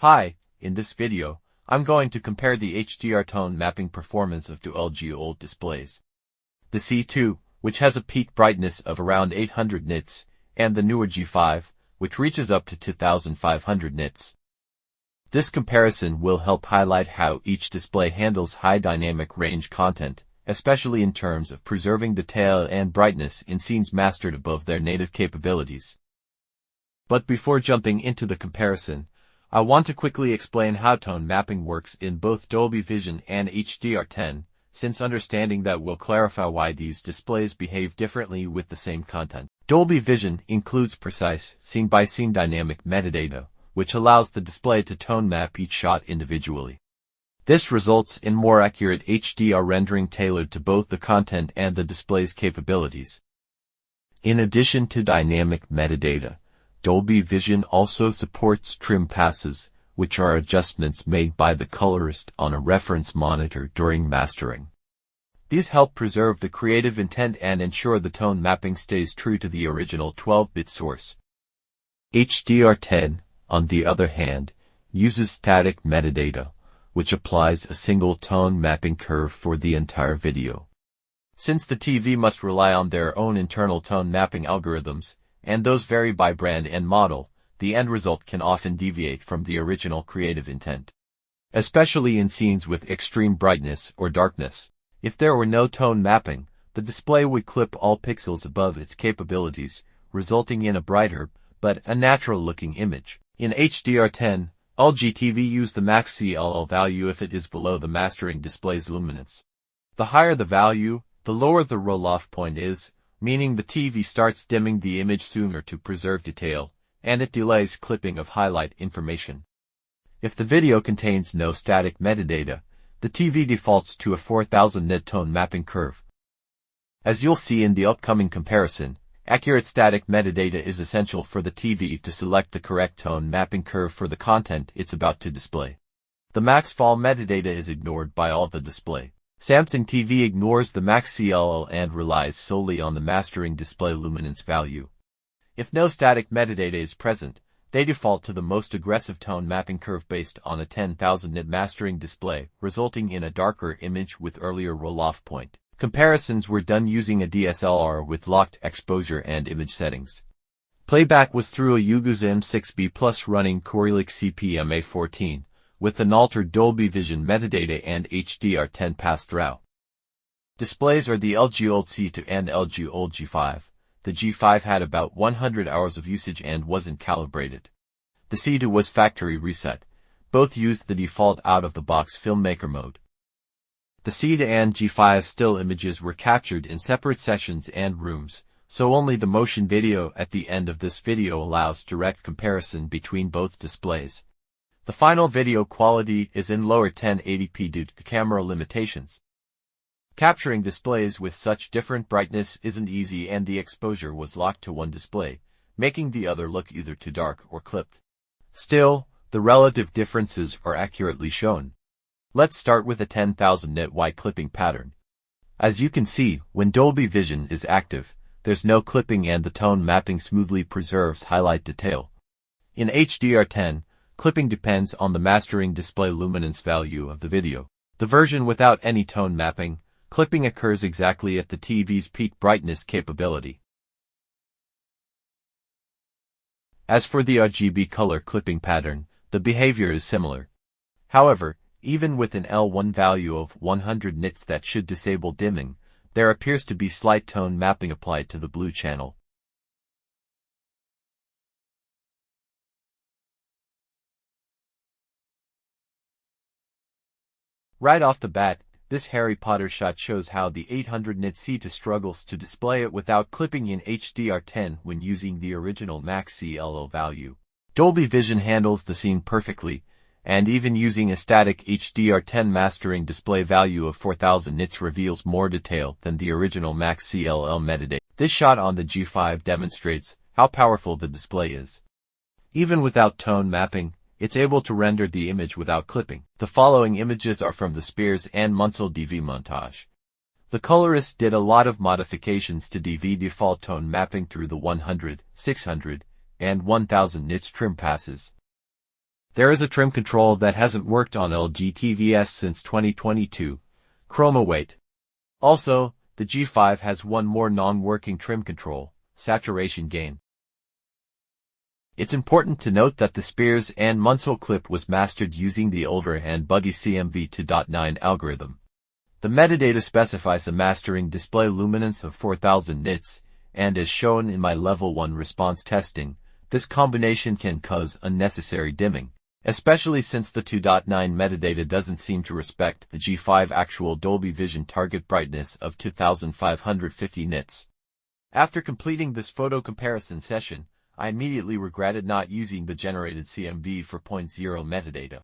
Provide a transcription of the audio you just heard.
Hi, in this video, I'm going to compare the HDR tone mapping performance of two LG OLED displays. The C2, which has a peak brightness of around 800 nits, and the newer G5, which reaches up to 2500 nits. This comparison will help highlight how each display handles high dynamic range content, especially in terms of preserving detail and brightness in scenes mastered above their native capabilities. But before jumping into the comparison, I want to quickly explain how tone mapping works in both Dolby Vision and HDR10, since understanding that will clarify why these displays behave differently with the same content. Dolby Vision includes precise, scene-by-scene dynamic metadata, which allows the display to tone map each shot individually. This results in more accurate HDR rendering tailored to both the content and the display's capabilities. In addition to dynamic metadata, Dolby Vision also supports trim passes, which are adjustments made by the colorist on a reference monitor during mastering. These help preserve the creative intent and ensure the tone mapping stays true to the original 12-bit source. HDR10, on the other hand, uses static metadata, which applies a single tone mapping curve for the entire video. Since the TV must rely on their own internal tone mapping algorithms, and those vary by brand and model, the end result can often deviate from the original creative intent. Especially in scenes with extreme brightness or darkness. If there were no tone mapping, the display would clip all pixels above its capabilities, resulting in a brighter, but unnatural-looking image. In HDR10, LG TV use the max CLL value if it is below the mastering display's luminance. The higher the value, the lower the roll-off point is, meaning the TV starts dimming the image sooner to preserve detail, and it delays clipping of highlight information. If the video contains no static metadata, the TV defaults to a 4000 nit tone mapping curve. As you'll see in the upcoming comparison, accurate static metadata is essential for the TV to select the correct tone mapping curve for the content it's about to display. The max fall metadata is ignored by all the display. Samsung TV ignores the max CLL and relies solely on the mastering display luminance value. If no static metadata is present, they default to the most aggressive tone mapping curve based on a 10,000 nit mastering display, resulting in a darker image with earlier roll-off point. Comparisons were done using a DSLR with locked exposure and image settings. Playback was through a Yugu's M6B Plus running Corelix CP-MA14, with an altered Dolby Vision metadata and HDR10 pass-through. Displays are the LG OLED C2 and LG OLED G5. The G5 had about 100 hours of usage and wasn't calibrated. The C2 was factory reset. Both used the default out-of-the-box filmmaker mode. The C2 and G5 still images were captured in separate sessions and rooms, so only the motion video at the end of this video allows direct comparison between both displays. The final video quality is in lower 1080p due to camera limitations. Capturing displays with such different brightness isn't easy and the exposure was locked to one display, making the other look either too dark or clipped. Still, the relative differences are accurately shown. Let's start with a 10,000 nit wide clipping pattern. As you can see, when Dolby Vision is active, there's no clipping and the tone mapping smoothly preserves highlight detail. In HDR10, clipping depends on the mastering display luminance value of the video. The version without any tone mapping, clipping occurs exactly at the TV's peak brightness capability. As for the RGB color clipping pattern, the behavior is similar. However, even with an L1 value of 100 nits that should disable dimming, there appears to be slight tone mapping applied to the blue channel. Right off the bat, this Harry Potter shot shows how the 800 nit C2 struggles to display it without clipping in HDR10 when using the original max CLL value. Dolby Vision handles the scene perfectly, and even using a static HDR10 mastering display value of 4000 nits reveals more detail than the original max CLL metadata. This shot on the G5 demonstrates how powerful the display is. Even without tone mapping, it's able to render the image without clipping. The following images are from the Spears and Munsell DV montage. The colorist did a lot of modifications to DV default tone mapping through the 100, 600, and 1000 nits trim passes. There is a trim control that hasn't worked on LG TVs since 2022, chroma weight. Also, the G5 has one more non-working trim control, saturation gain. It's important to note that the Spears and Munsell clip was mastered using the older and buggy CMV 2.9 algorithm. The metadata specifies a mastering display luminance of 4000 nits, and as shown in my level 1 response testing, this combination can cause unnecessary dimming, especially since the 2.9 metadata doesn't seem to respect the G5 actual Dolby Vision target brightness of 2550 nits. After completing this photo comparison session, I immediately regretted not using the generated CMV for 0.0 metadata.